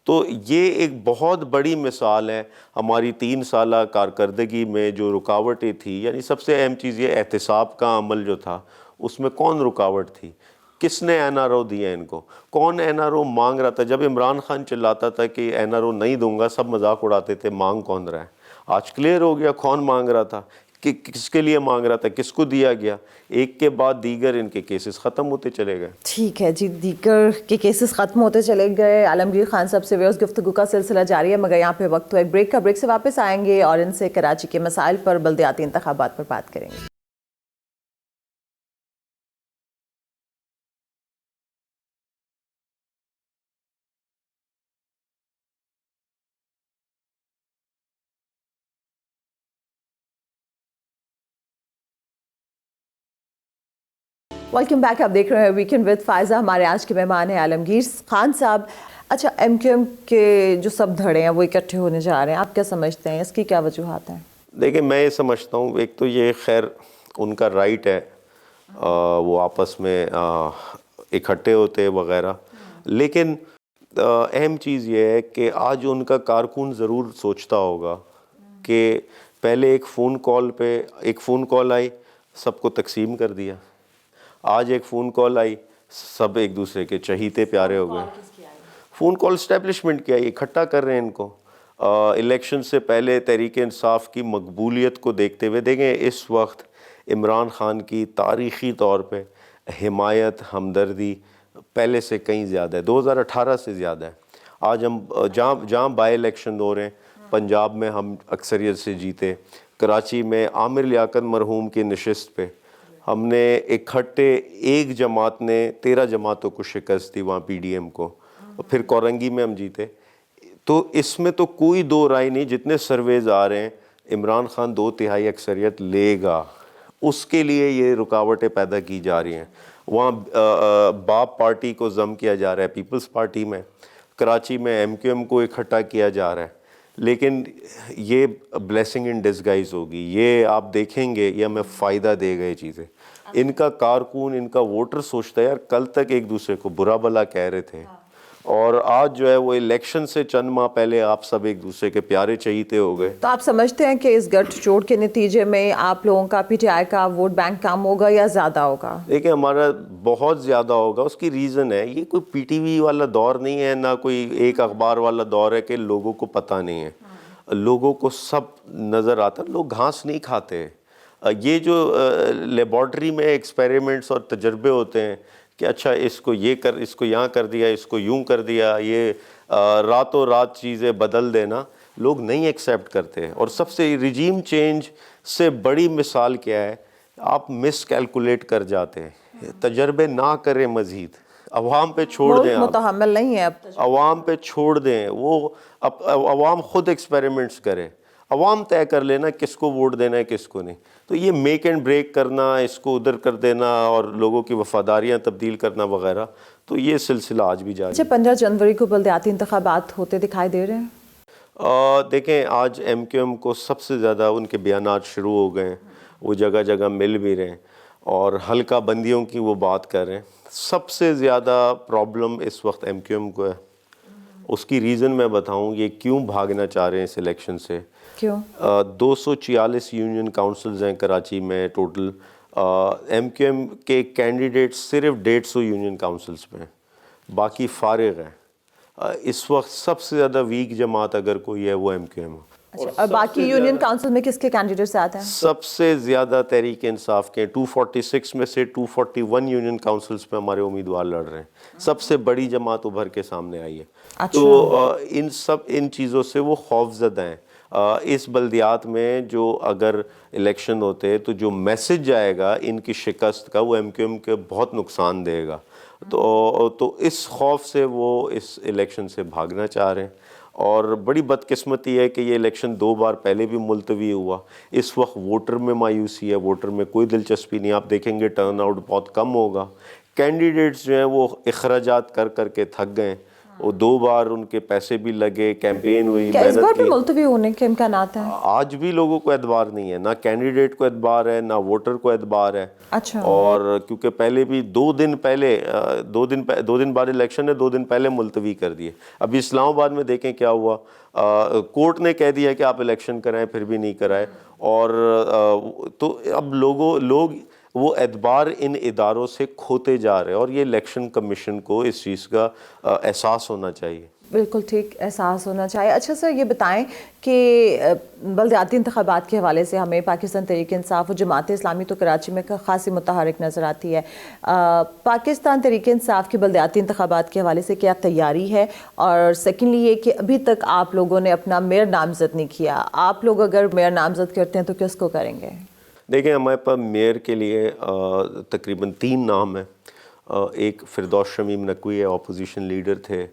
تو یہ ایک بہت بڑی مثال ہے ہماری 3 سالہ کارکردگی میں جو رکاوٹیں تھی. یعنی سب سے اہم چیز یہ احتساب کا عمل جو تھا, اس میں کون رکاوٹ تھی, کس نے NRO دیا ان کو, کون NRO مانگ رہا تھا. جب عمران خان چلاتا تھا کہ NRO نہیں دوں گا, سب مذاق اڑاتے تھے مانگ کون رہا ہے. آج کلیئر ہو گیا کون مانگ رہا تھا, کہ کس کے لیے مانگ رہا تھا, کس کو دیا گیا. ایک کے بعد دیگر ان کے کیسز ختم ہوتے چلے گئے. ٹھیک ہے جی, دیگر کے کیسز ختم ہوتے چلے گئے. عالمگیر خان صاحب سے ویئرز گفتگو کا سلسلہ جاری ہے, مگر یہاں پہ وقت تو ایک بریک کا. بریک سے واپس آئیں گے اور ان سے کراچی کے مسائل پر, بلدیاتی انتخابات پر بات کریں گے. Welcome back. آپ دیکھ رہے ہیں ویکینڈ ود فائزہ. ہمارے آج کے مہمان ہیں عالمگیر خان صاحب. اچھا, MQM کے جو سب دھڑے ہیں وہ اکٹھے ہونے جا رہے ہیں, آپ کیا سمجھتے ہیں, اس کی کیا وجوہات ہیں؟ دیکھیں میں یہ سمجھتا ہوں, ایک تو یہ خیر ان کا رائٹ ہے, وہ آپس میں اکٹھے ہوتے وغیرہ. لیکن اہم چیز یہ ہے کہ آج ان کا کارکن ضرور سوچتا ہوگا کہ پہلے ایک فون کال آئی, سب کو تقسیم کر دیا. آج ایک فون کال آئی, سب ایک دوسرے کے چہیتے پیارے ہو گئے. فون کال اسٹیبلشمنٹ کی آئی, اکٹھا کر رہے ہیں ان کو. الیکشن سے پہلے تحریک انصاف کی مقبولیت کو دیکھتے ہوئے, دیکھیں اس وقت عمران خان کی تاریخی طور پہ حمایت, ہمدردی پہلے سے کہیں زیادہ ہے, 2018 سے زیادہ ہے. آج ہم جہاں بائی الیکشن ہو رہے ہیں, پنجاب میں ہم اکثریت سے جیتے, کراچی میں عامر لیاقت مرحوم کی نشست پہ ہم نے اکٹھے, ایک جماعت نے 13 جماعتوں کو شکست دی وہاں PDM کو, اور پھر کورنگی میں ہم جیتے. تو اس میں تو کوئی دو رائے نہیں, جتنے سرویز آ رہے ہیں عمران خان 2/3 اکثریت لے گا. اس کے لیے یہ رکاوٹیں پیدا کی جا رہی ہیں. وہاں باپ پارٹی کو ضم کیا جا رہا ہے پیپلز پارٹی میں, کراچی میں MQM کو اکٹھا کیا جا رہا ہے. لیکن یہ بلیسنگ ان ڈسگائز ہوگی, یہ آپ دیکھیں گے یہ ہمیں فائدہ دے گا. یہ چیزیں ان کا کارکن, ان کا ووٹر سوچتا ہے یار کل تک ایک دوسرے کو برا بلا کہہ رہے تھے, اور آج جو ہے وہ الیکشن سے چند ماہ پہلے آپ سب ایک دوسرے کے پیارے چہیتے ہو گئے. تو آپ سمجھتے ہیں کہ اس گٹھ جوڑ کے نتیجے میں آپ لوگوں کا پی ٹی آئی کا ووٹ بینک کم ہوگا یا زیادہ ہوگا؟ دیکھیں ہمارا بہت زیادہ ہوگا. اس کی ریزن ہے یہ کوئی پی ٹی وی والا دور نہیں ہے, نہ کوئی ایک اخبار والا دور ہے کہ لوگوں کو پتہ نہیں ہے. لوگوں کو سب نظر آتا ہے, لوگ گھاس نہیں کھاتے. یہ جو لیبارٹری میں ایکسپیریمنٹس اور تجربے ہوتے ہیں کہ اچھا اس کو یہ کر, اس کو یہاں کر دیا, اس کو یوں کر دیا, یہ راتوں رات چیزیں بدل دینا, لوگ نہیں ایکسیپٹ کرتے. اور سب سے رجیم چینج سے بڑی مثال کیا ہے, آپ مس کیلکولیٹ کر جاتے ہیں. تجربے نہ کریں مزید, عوام پہ چھوڑ دیں. آپ متحمل نہیں ہے اب, عوام پہ چھوڑ دیں, وہ عوام خود ایکسپیریمنٹس کرے. عوام طے کر لینا کس کو ووٹ دینا ہے کس کو نہیں. تو یہ میک اینڈ بریک کرنا, اس کو ادھر کر دینا اور لوگوں کی وفاداریاں تبدیل کرنا وغیرہ, تو یہ سلسلہ آج بھی جاری ہے. 15 جنوری کو بلدیاتی انتخابات ہوتے دکھائی دے رہے ہیں. دیکھیں آج ایم کیو ایم کو سب سے زیادہ ان کے بیانات شروع ہو گئے ہیں, وہ جگہ جگہ مل بھی رہے ہیں اور حلقہ بندیوں کی وہ بات کر رہے ہیں. سب سے زیادہ پرابلم اس وقت ایم کیو ایم کو ہے. اس کی ریزن میں بتاؤں, یہ کیوں بھاگنا چاہ رہے ہیں اس الیکشن سے. کیوں؟ 246 یونین کاؤنسلز ہیں کراچی میں ٹوٹل. ایم کیو ایم کے کینڈیڈیٹ صرف 150 یونین کاؤنسلز میں ہیں, باقی فارغ ہیں. اس وقت سب سے زیادہ ویک جماعت اگر کوئی ہے وہ ایم کیو ایم ہے. اور باقی یونین کاؤنسل میں کس کے کینڈیڈیٹس آتے ہیں؟ سب سے زیادہ تحریک انصاف کے 246 میں سے 241 یونین کاؤنسلز پہ ہمارے امیدوار لڑ رہے ہیں. سب سے بڑی جماعت ابھر کے سامنے آئی ہے. تو ان چیزوں سے وہ خوف زدہ ہیں. اس بلدیات میں جو اگر الیکشن ہوتے تو جو میسج جائے گا ان کی شکست کا, وہ ایم کیو ایم کے بہت نقصان دے گا. تو اس خوف سے وہ اس الیکشن سے بھاگنا چاہ رہے ہیں. اور بڑی بدقسمتی ہے کہ یہ الیکشن 2 بار پہلے بھی ملتوی ہوا. اس وقت ووٹر میں مایوسی ہے, ووٹر میں کوئی دلچسپی نہیں. آپ دیکھیں گے ٹرن آؤٹ بہت کم ہوگا. کینڈیڈیٹس جو ہیں وہ اخراجات کر کر کے تھک گئے. وہ 2 بار ان کے پیسے بھی لگے, کیمپین ہوئی, اس بار محنت بھی کی. ملتوی ہونے کے امکانات ہیں. آج بھی لوگوں کو اعتبار نہیں ہے, نہ کینڈیڈیٹ کو اعتبار ہے نہ ووٹر کو اعتبار ہے. اچھا. اور کیونکہ پہلے بھی 2 دن پہلے 2 دن بعد الیکشن ہے, 2 دن پہلے ملتوی کر دیے. ابھی اسلام آباد میں دیکھیں کیا ہوا, کورٹ نے کہہ دیا کہ آپ الیکشن کرائیں, پھر بھی نہیں کرائے. اور تو اب لوگ وہ اعتبار ان اداروں سے کھوتے جا رہے ہیں, اور یہ الیکشن کمیشن کو اس چیز کا احساس ہونا چاہیے. بالکل ٹھیک, احساس ہونا چاہیے. اچھا سر یہ بتائیں کہ بلدیاتی انتخابات کے حوالے سے ہمیں پاکستان تحریک انصاف اور جماعت اسلامی تو کراچی میں خاصی متحرک نظر آتی ہے. پاکستان تحریک انصاف کے بلدیاتی انتخابات کے حوالے سے کیا تیاری ہے؟ اور سیکنڈلی یہ کہ ابھی تک آپ لوگوں نے اپنا میئر نامزد نہیں کیا. آپ لوگ اگر میئر نامزد کرتے ہیں تو کس کو کریں گے؟ دیکھیں ہمارے پاس میئر کے لیے تقریباً 3 نام ہیں. ایک فردوس شمیم نقوی ہے, اپوزیشن لیڈر تھے.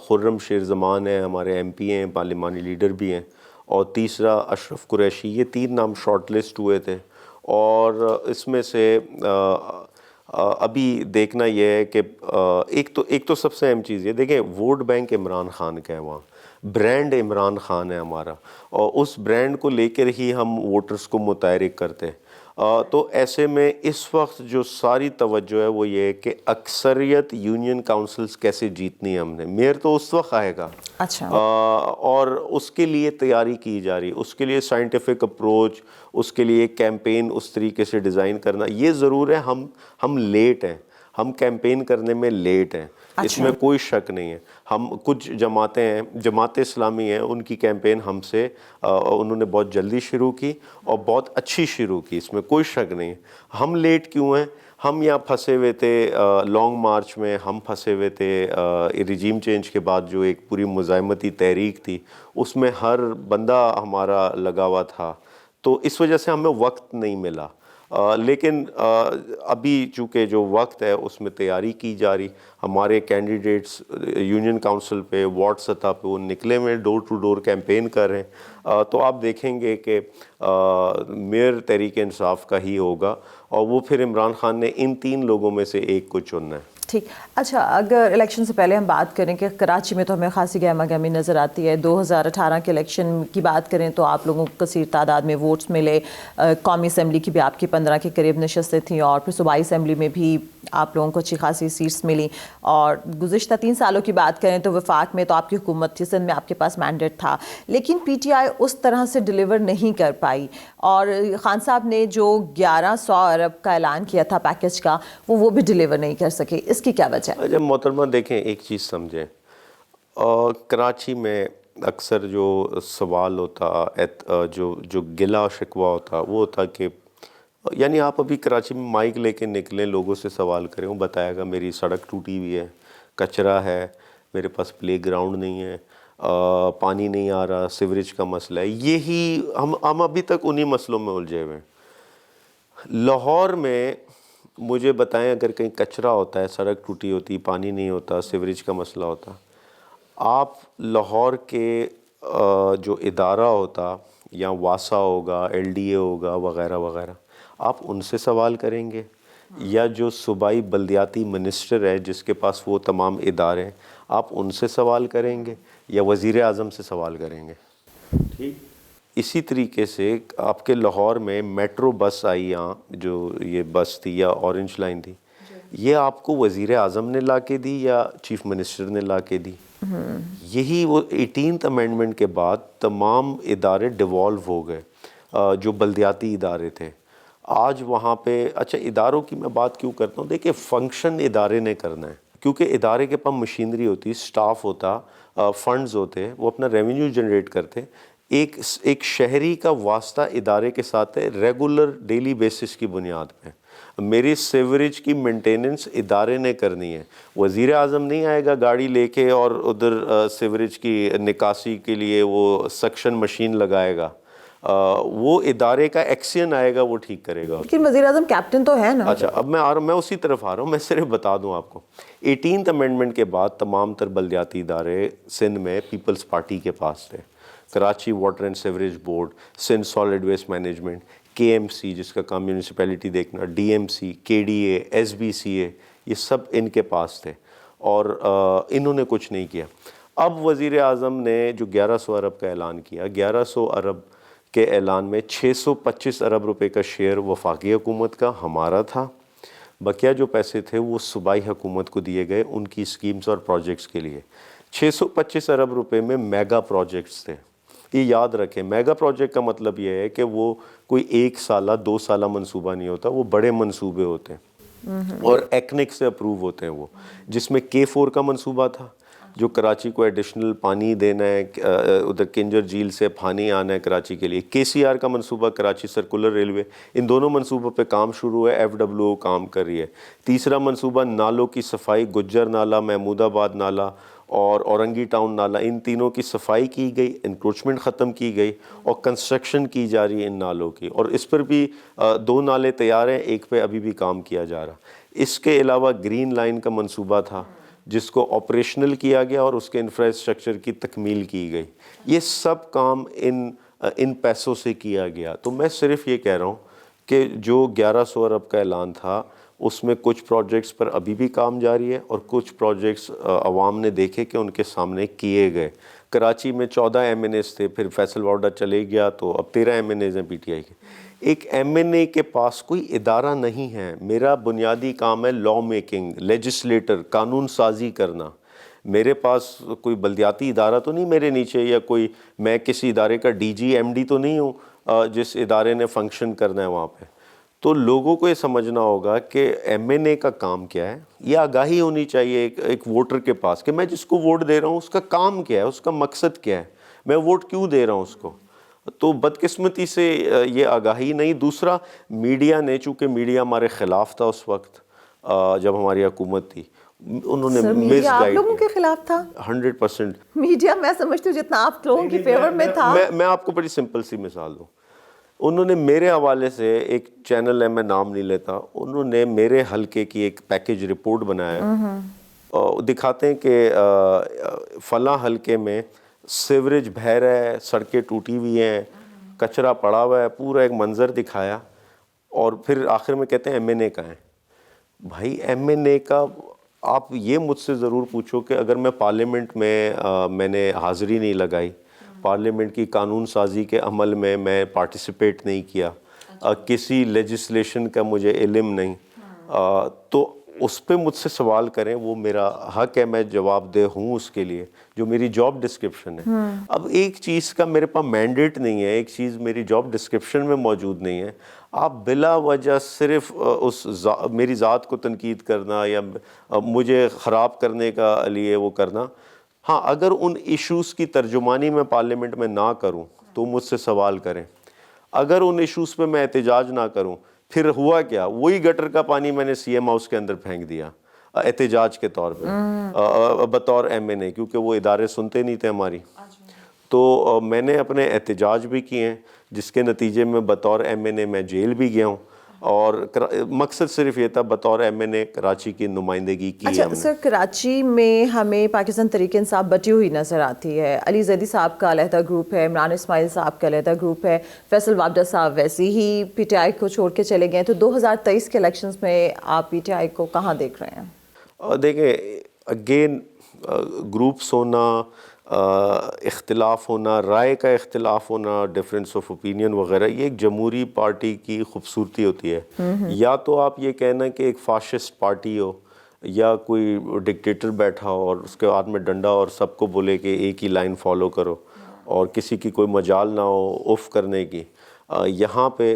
خرم شیر زمان ہے, ہمارے ایم پی ہیں, پارلیمانی لیڈر بھی ہیں. اور تیسرا اشرف قریشی. یہ 3 نام شارٹ لسٹ ہوئے تھے. اور اس میں سے ابھی دیکھنا یہ ہے کہ ایک تو سب سے اہم چیز یہ دیکھیں, ووٹ بینک عمران خان کا ہے, وہاں برانڈ عمران خان ہے ہمارا, اور اس برانڈ کو لے کر ہی ہم ووٹرز کو متحرک کرتے ہیں. تو ایسے میں اس وقت جو ساری توجہ ہے وہ یہ ہے کہ اکثریت یونین کاؤنسلز کیسے جیتنی ہے ہم نے. میئر تو اس وقت آئے گا. اچھا. اور اس کے لیے تیاری کی جا رہی, اس کے لیے سائنٹیفک اپروچ, اس کے لیے کیمپین اس طریقے سے ڈیزائن کرنا. یہ ضرور ہے ہم لیٹ ہیں, ہم کیمپین کرنے میں لیٹ ہیں, اس میں کوئی شک نہیں ہے. ہم کچھ جماعتیں ہیں, جماعت اسلامی ہیں, ان کی کیمپین ہم سے انہوں نے بہت جلدی شروع کی اور بہت اچھی شروع کی, اس میں کوئی شک نہیں ہے. ہم لیٹ کیوں ہیں؟ ہم یہاں پھنسے ہوئے تھے لانگ مارچ میں, ہم پھنسے ہوئے تھے رجیم چینج کے بعد جو ایک پوری مزاحمتی تحریک تھی, اس میں ہر بندہ ہمارا لگا ہوا تھا, تو اس وجہ سے ہمیں وقت نہیں ملا. لیکن ابھی چونکہ جو وقت ہے اس میں تیاری کی جا رہی. ہمارے کینڈیڈیٹس یونین کاؤنسل پہ وارڈ سطح پہ وہ نکلے ہوئے, ڈور ٹو ڈور کیمپین کر رہے ہیں. تو آپ دیکھیں گے کہ میئر تحریک انصاف کا ہی ہوگا, اور وہ پھر عمران خان نے ان 3 لوگوں میں سے ایک کو چننا ہے. ٹھیک. اچھا, اگر الیکشن سے پہلے ہم بات کریں کہ کراچی میں تو ہمیں خاصی گہما گہمی نظر آتی ہے. 2018 کے الیکشن کی بات کریں تو آپ لوگوں کو کثیر تعداد میں ووٹس ملے. قومی اسمبلی کی بھی آپ کی 15 کے قریب نشستیں تھیں, اور پھر صوبائی اسمبلی میں بھی آپ لوگوں کو اچھی خاصی سیٹس ملی. اور گزشتہ 3 سالوں کی بات کریں تو وفاق میں تو آپ کی حکومت تھی, سندھ میں آپ کے پاس مینڈیٹ تھا, لیکن پی ٹی آئی اس طرح سے ڈیلیور نہیں کر پائی. اور خان صاحب نے جو 1100 ارب کا اعلان کیا تھا پیکج کا, وہ بھی ڈیلیور نہیں کر سکے. اس کی کیا وجہ ہے؟ جب محترمہ دیکھیں ایک چیز سمجھیں, کراچی میں اکثر جو سوال ہوتا, جو گلا شکوہ ہوتا, وہ ہوتا کہ یعنی آپ ابھی کراچی میں مائک لے کے نکلیں, لوگوں سے سوال کریں, وہ بتائے گا میری سڑک ٹوٹی ہوئی ہے, کچرا ہے, میرے پاس پلے گراؤنڈ نہیں ہے, پانی نہیں آ رہا, سیوریج کا مسئلہ ہے. یہی ہم ابھی تک انہی مسئلوں میں الجھے ہوئے ہیں. لاہور میں مجھے بتائیں اگر کہیں کچرا ہوتا ہے, سڑک ٹوٹی ہوتی, پانی نہیں ہوتا, سیوریج کا مسئلہ ہوتا, آپ لاہور کے جو ادارہ ہوتا, یا واسا ہوگا, ایل ڈی اے ہوگا, وغیرہ وغیرہ, آپ ان سے سوال کریں گے, یا جو صوبائی بلدیاتی منسٹر ہے جس کے پاس وہ تمام ادارے ہیں, آپ ان سے سوال کریں گے, یا وزیر اعظم سے سوال کریں گے؟ ٹھیک. اسی طریقے سے آپ کے لاہور میں میٹرو بس آئی, یہاں جو یہ بس تھی یا اورنج لائن تھی, یہ آپ کو وزیر اعظم نے لا کے دی یا چیف منسٹر نے لا کے دی؟ یہی وہ 18th امینڈمنٹ کے بعد تمام ادارے ڈیوالو ہو گئے, جو بلدیاتی ادارے تھے. آج وہاں پہ اچھا اداروں کی میں بات کیوں کرتا ہوں, دیکھیں فنکشن ادارے نے کرنا ہے, کیونکہ ادارے کے پاس مشینری ہوتی, سٹاف ہوتا, فنڈز ہوتے, وہ اپنا ریونیو جنریٹ کرتے. ایک شہری کا واسطہ ادارے کے ساتھ ہے ریگولر ڈیلی بیسس کی بنیاد پہ. میری سیوریج کی مینٹیننس ادارے نے کرنی ہے, وزیر اعظم نہیں آئے گا گاڑی لے کے اور ادھر سیوریج کی نکاسی کے لیے وہ سکشن مشین لگائے گا. وہ ادارے کا ایکشن آئے گا, وہ ٹھیک کرے گا. لیکن وزیر اعظم کیپٹن تو ہے نا. اچھا, اب میں اسی طرف آ رہا ہوں. میں صرف بتا دوں آپ کو, 18th امینڈمنٹ کے بعد تمام تر بلدیاتی ادارے سندھ میں پیپلز پارٹی کے پاس تھے. Karachi water and sewerage board, Sindh solid waste management, K M C جس کا کام میونسپیلٹی دیکھنا, D M C, K D A, S B C A, یہ سب ان کے پاس تھے, اور انہوں نے کچھ نہیں کیا. اب وزیر اعظم نے جو 1100 ارب کا اعلان کیا, 1100 ارب کے اعلان میں 625 ارب روپے کا شیئر وفاقی حکومت کا ہمارا تھا. بقیہ جو پیسے تھے وہ صوبائی حکومت کو دیے گئے ان کی اسکیمز اور پروجیکٹس کے لیے. 625 ارب روپے میں میگا پروجیکٹس تھے. یہ یاد رکھیں, میگا پروجیکٹ کا مطلب یہ ہے کہ وہ کوئی 1 سالہ 2 سالہ منصوبہ نہیں ہوتا, وہ بڑے منصوبے ہوتے ہیں اور ایکنک سے اپروو ہوتے ہیں. وہ جس میں K4 کا منصوبہ تھا, جو کراچی کو ایڈیشنل پانی دینا ہے, ادھر کنجر جھیل سے پانی آنا ہے کراچی کے لیے. KCR کا منصوبہ, کراچی سرکولر ریلوے, ان دونوں منصوبوں پہ کام شروع ہے, FWO کام کر رہی ہے. تیسرا منصوبہ نالوں کی صفائی, گجر نالہ, محمود آباد نالہ اور اورنگی ٹاؤن نالہ, ان تینوں کی صفائی کی گئی, انکروچمنٹ ختم کی گئی, اور کنسٹرکشن کی جا رہی ہے ان نالوں کی. اور اس پر بھی 2 نالے تیار ہیں, ایک پہ ابھی بھی کام کیا جا رہا. اس کے علاوہ گرین لائن کا منصوبہ تھا جس کو آپریشنل کیا گیا اور اس کے انفراسٹرکچر کی تکمیل کی گئی. یہ سب کام ان پیسوں سے کیا گیا. تو میں صرف یہ کہہ رہا ہوں کہ جو 1100 ارب کا اعلان تھا اس میں کچھ پروجیکٹس پر ابھی بھی کام جاری ہے, اور کچھ پروجیکٹس عوام نے دیکھے کہ ان کے سامنے کیے گئے. کراچی میں 14 MNAs تھے, پھر فیصل وارڈا چلے گیا تو اب 13 MNAs ہیں PTI کے. ایک MNA کے پاس کوئی ادارہ نہیں ہے. میرا بنیادی کام ہے لا میکنگ, لیجسلیٹر, قانون سازی کرنا. میرے پاس کوئی بلدیاتی ادارہ تو نہیں میرے نیچے, یا کوئی میں کسی ادارے کا DG MD تو نہیں ہوں جس ادارے نے فنکشن کرنا ہے وہاں پہ. تو لوگوں کو یہ سمجھنا ہوگا کہ MNA کا کام کیا ہے. یہ آگاہی ہونی چاہیے ایک ووٹر کے پاس کہ میں جس کو ووٹ دے رہا ہوں اس کا کام کیا ہے, اس کا مقصد کیا ہے, میں ووٹ کیوں دے رہا ہوں اس کو. تو بدقسمتی سے یہ آگاہی نہیں. دوسرا, میڈیا نے, چونکہ میڈیا ہمارے خلاف تھا اس وقت جب ہماری حکومت تھی, انہوں نے مس آپ گائیڈ لوگوں کے خلاف تھا. 100% میڈیا میں سمجھتی ہوں جتنا آپ لوگوں کی فیور میں تھا. میں آپ کو بڑی سمپل سی مثال دوں. انہوں نے میرے حوالے سے, ایک چینل ہے میں نام نہیں لیتا, انہوں نے میرے حلقے کی ایک پیکج رپورٹ بنایا, دکھاتے ہیں کہ فلاں حلقے میں سیوریج بہہ رہا ہے, سڑکیں ٹوٹی ہوئی ہیں, کچرا پڑا ہوا ہے, پورا ایک منظر دکھایا, اور پھر آخر میں کہتے ہیں MNA کا ہے. بھائی MNA کا آپ یہ مجھ سے ضرور پوچھو کہ اگر میں پارلیمنٹ میں نے حاضری نہیں لگائی، پارلیمنٹ کی قانون سازی کے عمل میں پارٹیسپیٹ نہیں کیا، کسی لیجسلیشن کا مجھے علم نہیں، تو اس پہ مجھ سے سوال کریں، وہ میرا حق ہے، میں جواب دہ ہوں اس کے لیے، جو میری جاب ڈسکرپشن ہے۔ اب ایک چیز کا میرے پاس مینڈیٹ نہیں ہے، ایک چیز میری جاب ڈسکرپشن میں موجود نہیں ہے، آپ بلا وجہ صرف میری ذات کو تنقید کرنا یا مجھے خراب کرنے کا لیے وہ کرنا۔ ہاں، اگر ان ایشوز کی ترجمانی میں پارلیمنٹ میں نہ کروں تو مجھ سے سوال کریں، اگر ان ایشوز پہ میں احتجاج نہ کروں، پھر ہوا کیا؟ وہی گٹر کا پانی میں نے سی ایم ہاؤس کے اندر پھینک دیا احتجاج کے طور پہ بطور ایم این اے، کیونکہ وہ ادارے سنتے نہیں تھے ہماری۔ تو میں نے اپنے احتجاج بھی کیے ہیں، جس کے نتیجے میں بطور ایم این اے میں جیل بھی گیا ہوں، اور مقصد صرف یہ تھا بطور ایم این اے کراچی کی نمائندگی کی اچھا ہم نے۔ سر، کراچی میں ہمیں پاکستان تحریک انصاف بٹی ہوئی نظر آتی ہے، علی زیدی صاحب کا علیحدہ گروپ ہے، عمران اسماعیل صاحب کا علیحدہ گروپ ہے، فیصل وابڈہ صاحب ویسے ہی پی ٹی آئی کو چھوڑ کے چلے گئے، تو 2023 کے الیکشنز میں آپ پی ٹی آئی کو کہاں دیکھ رہے ہیں؟ دیکھیں، اگین گروپس ہونا، اختلاف ہونا، رائے کا اختلاف ہونا، ڈفرینس آف اوپینین وغیرہ، یہ ایک جمہوری پارٹی کی خوبصورتی ہوتی ہے۔ یا تو آپ یہ کہنا کہ ایک فاشسٹ پارٹی ہو، یا کوئی ڈکٹیٹر بیٹھا ہو اور اس کے ہاتھ میں ڈنڈا اور سب کو بولے کہ ایک ہی لائن فالو کرو، اور کسی کی کوئی مجال نہ ہو اف کرنے کی۔ یہاں پہ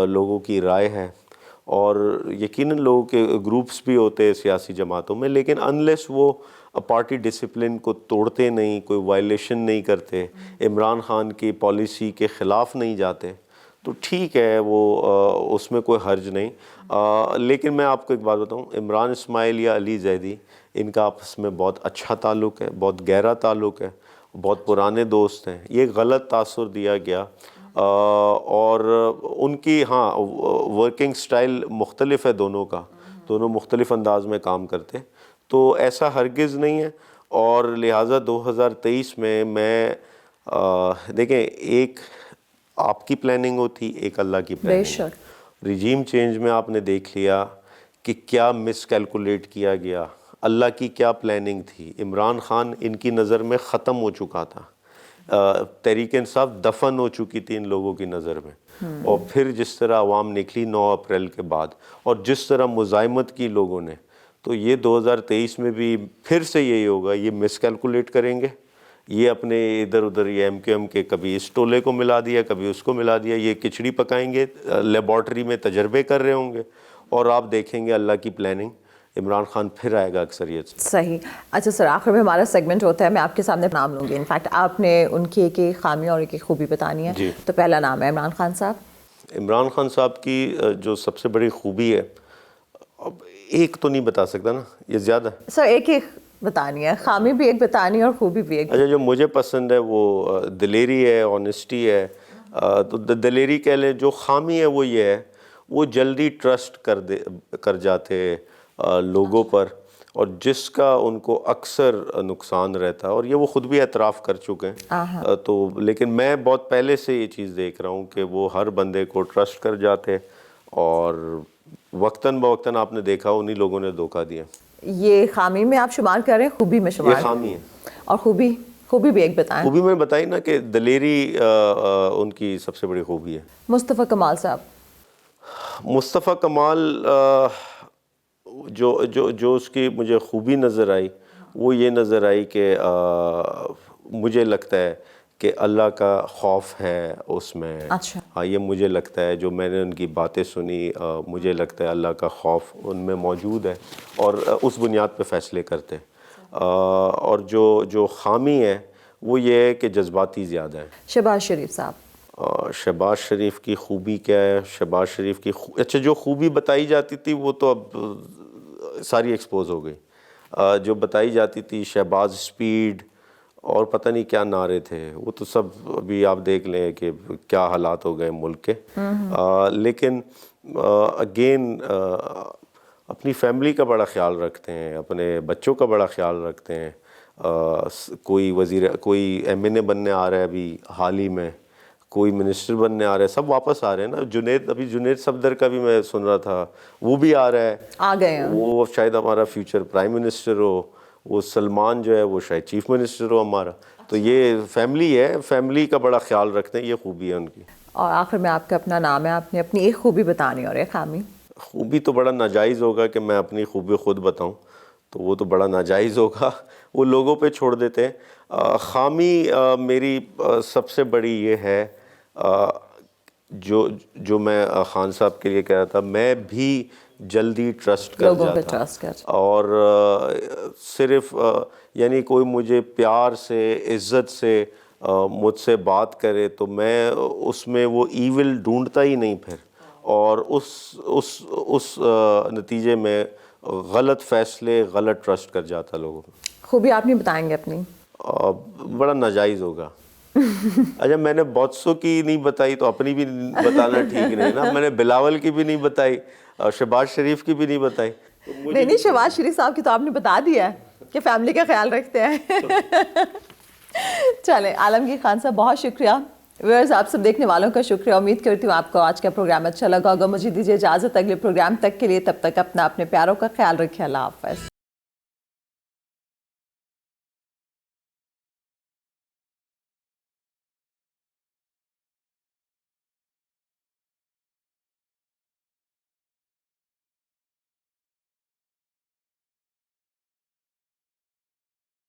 لوگوں کی رائے ہے، اور یقیناً لوگوں کے گروپس بھی ہوتے ہیں سیاسی جماعتوں میں، لیکن انلیس وہ پارٹی ڈسپلن کو توڑتے نہیں، کوئی وائلیشن نہیں کرتے، عمران خان کی پالیسی کے خلاف نہیں جاتے، تو ٹھیک ہے، وہ اس میں کوئی حرج نہیں۔ لیکن میں آپ کو ایک بات بتاؤں، عمران اسماعیل یا علی زیدی، ان کا آپس میں بہت اچھا تعلق ہے، بہت گہرا تعلق ہے، بہت پرانے دوست ہیں۔ یہ غلط تاثر دیا گیا، اور ان کی ہاں ورکنگ سٹائل مختلف ہے دونوں کا، دونوں مختلف انداز میں کام کرتے، تو ایسا ہرگز نہیں ہے۔ اور لہٰذا 2023 میں دیکھیں، ایک آپ کی پلاننگ ہوتی، ایک اللہ کی بے پلاننگ۔ شک۔ رجیم چینج میں آپ نے دیکھ لیا کہ کیا مس کیلکولیٹ کیا گیا، اللہ کی کیا پلاننگ تھی۔ عمران خان ان کی نظر میں ختم ہو چکا تھا، تحریک انصاف دفن ہو چکی تھی ان لوگوں کی نظر میں، اور پھر جس طرح عوام نکلی 9 اپریل کے بعد، اور جس طرح مزاحمت کی لوگوں نے، تو یہ 2023 میں بھی پھر سے یہی ہوگا، یہ مس کیلکولیٹ کریں گے، یہ اپنے ادھر ادھر یہ ایم کیو ایم کے کبھی اس ٹولے کو ملا دیا، کبھی اس کو ملا دیا، یہ کھچڑی پکائیں گے، لیبارٹری میں تجربے کر رہے ہوں گے، اور آپ دیکھیں گے اللہ کی پلاننگ، عمران خان پھر آئے گا اکثریت سے۔ صحیح۔ اچھا سر، آخر میں ہمارا سیگمنٹ ہوتا ہے، میں آپ کے سامنے نام لوں گی، انفیکٹ آپ نے ان کی ایک ایک خامی اور ایک ایک خوبی بتانی ہے۔ جی۔ تو پہلا نام ہے عمران خان صاحب۔ عمران خان صاحب کی جو سب سے بڑی خوبی ہے، اب ایک تو نہیں بتا سکتا نا، یہ زیادہ۔ سر ایک ایک بتانی ہے، خامی بھی ایک بتانی ہے اور خوبی بھی ایک۔ اچھا، جو مجھے پسند ہے وہ دلیری ہے، آنیسٹی ہے، تو دلیری کہہ لیں۔ جو خامی ہے وہ یہ ہے، وہ جلدی ٹرسٹ کر جاتے لوگوں پر، اور جس کا ان کو اکثر نقصان رہتا ہے، اور یہ وہ خود بھی اعتراف کر چکے ہیں۔ تو لیکن میں بہت پہلے سے یہ چیز دیکھ رہا ہوں کہ وہ ہر بندے کو ٹرسٹ کر جاتے، اور وقتاً بوقتاً آپ نے دیکھا انہی لوگوں نے دھوکہ دیا۔ یہ خامی میں آپ شمار کر رہے ہیں، خوبی میں شمار؟ یہ خامی ہے۔ اور خوبی بھی ایک بتائیں۔ خوبی میں بتائی نا کہ دلیری ان کی سب سے بڑی خوبی ہے۔ مصطفیٰ کمال صاحب۔ مصطفیٰ کمال جو اس کی مجھے خوبی نظر آئی، وہ یہ نظر آئی کہ مجھے لگتا ہے کہ اللہ کا خوف ہے اس میں۔ اچھا۔ ہاں، یہ مجھے لگتا ہے، جو میں نے ان کی باتیں سنی، مجھے لگتا ہے اللہ کا خوف ان میں موجود ہے، اور اس بنیاد پہ فیصلے کرتے ہیں۔ اور جو خامی ہے وہ یہ ہے کہ جذباتی زیادہ ہیں۔ شہباز شریف صاحب۔ شہباز شریف کی خوبی کیا ہے؟ شہباز شریف کی اچھا، جو خوبی بتائی جاتی تھی وہ تو اب ساری ایکسپوز ہو گئی۔ جو بتائی جاتی تھی شہباز اسپیڈ اور پتہ نہیں کیا نعرے تھے، وہ تو سب ابھی آپ دیکھ لیں کہ کیا حالات ہو گئے ملک کے۔ لیکن اگین اپنی فیملی کا بڑا خیال رکھتے ہیں، اپنے بچوں کا بڑا خیال رکھتے ہیں۔ کوئی ایم این اے بننے آ رہا ہے ابھی حال ہی میں، کوئی منسٹر بننے آ رہا ہے, سب واپس آ رہے ہیں نا. جنید صفدر کا بھی میں سن رہا تھا, وہ بھی آ رہا ہے, آ گئے ہیں. وہ شاید ہمارا فیوچر پرائم منسٹر ہو. وہ سلمان جو ہے وہ شاید چیف منسٹر ہو ہمارا. تو یہ فیملی ہے, فیملی کا بڑا خیال رکھتے ہیں, یہ خوبی ہے ان کی. اور آخر میں آپ کا اپنا نام ہے, آپ نے اپنی ایک خوبی بتانی اور ایک خامی. خوبی تو بڑا ناجائز ہوگا کہ میں اپنی خوبی خود بتاؤں, تو وہ تو بڑا ناجائز ہوگا, وہ لوگوں پہ چھوڑ دیتے ہیں. خامی میری سب سے بڑی یہ ہے, جو میں خان صاحب کے لیے کہہ رہا تھا, میں بھی جلدی ٹرسٹ کر لوگوں پہ جاتا, ٹرسٹ کر. اور صرف یعنی کوئی مجھے پیار سے, عزت سے مجھ سے بات کرے تو میں اس میں وہ ایول ڈھونڈتا ہی نہیں پھر, اور اس نتیجے میں غلط فیصلے, غلط ٹرسٹ کر جاتا لوگوں کو. خوبی آپ نہیں بتائیں گے اپنی؟ بڑا ناجائز ہوگا. اچھا, میں نے بہت سو کی نہیں بتائی تو اپنی بھی بتانا ٹھیک نہیں نا. میں نے بلاول کی بھی نہیں بتائی, شہباز شریف کی بھی نہیں بتائی. نہیں, شہباز شریف صاحب کی تو آپ نے بتا دیا کہ فیملی کا خیال رکھتے ہیں. چلیں, عالمگیر خان صاحب بہت شکریہ. ویورز, آپ سب دیکھنے والوں کا شکریہ. امید کرتی ہوں آپ کو آج کا پروگرام اچھا لگا ہوگا. مجھے دیجیے اجازت اگلے پروگرام تک کے لیے. تب تک اپنے پیاروں کا خیال رکھیں. اللہ حافظ.